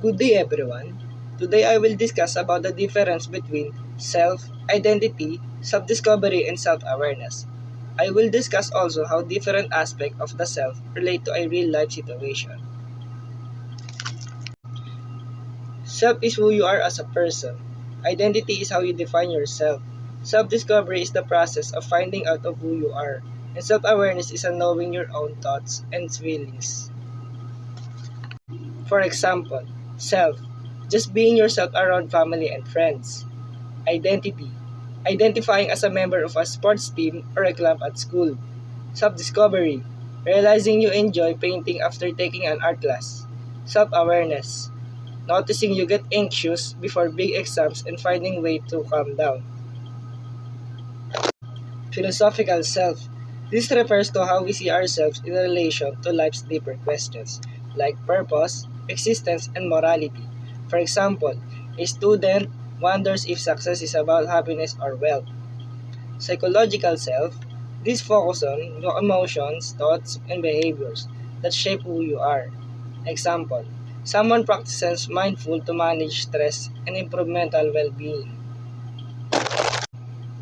Good day everyone. Today I will discuss about the difference between self, identity, self-discovery and self-awareness. I will discuss also how different aspects of the self relate to a real-life situation. Self is who you are as a person. Identity is how you define yourself. Self-discovery is the process of finding out of who you are. And self-awareness is a knowing your own thoughts and feelings. For example, self, just being yourself around family and friends. Identity, identifying as a member of a sports team or a club at school. Self-discovery, realizing you enjoy painting after taking an art class. Self-awareness, noticing you get anxious before big exams and finding way to calm down. Philosophical self, this refers to how we see ourselves in relation to life's deeper questions, like purpose, existence, and morality. For example, a student wonders if success is about happiness or wealth. Psychological self, this focuses on your emotions, thoughts, and behaviors that shape who you are. Example, someone practices mindful to manage stress and improve mental well-being.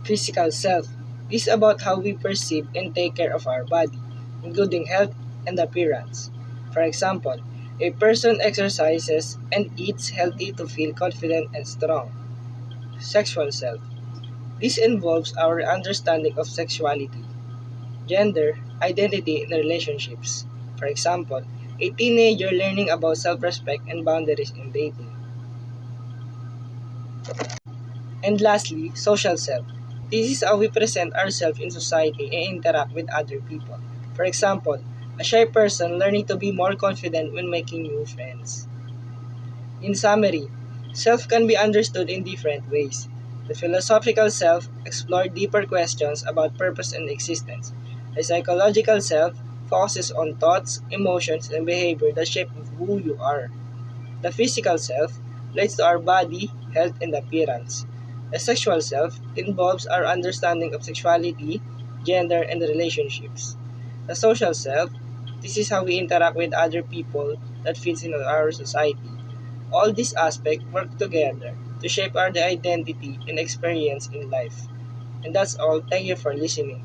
Physical self, this is about how we perceive and take care of our body, including health and appearance. For example, a person exercises and eats healthy to feel confident and strong. Sexual self, this involves our understanding of sexuality, gender, identity, and relationships. For example, a teenager learning about self-respect and boundaries in dating. And lastly, social self. This is how we present ourselves in society and interact with other people. For example, a shy person learning to be more confident when making new friends. In summary, self can be understood in different ways. The philosophical self explores deeper questions about purpose and existence. The psychological self focuses on thoughts, emotions, and behavior that shape who you are. The physical self relates to our body, health, and appearance. The sexual self involves our understanding of sexuality, gender, and relationships. The social self, this is how we interact with other people that fits in our society. All these aspects work together to shape our identity and experience in life. And that's all. Thank you for listening.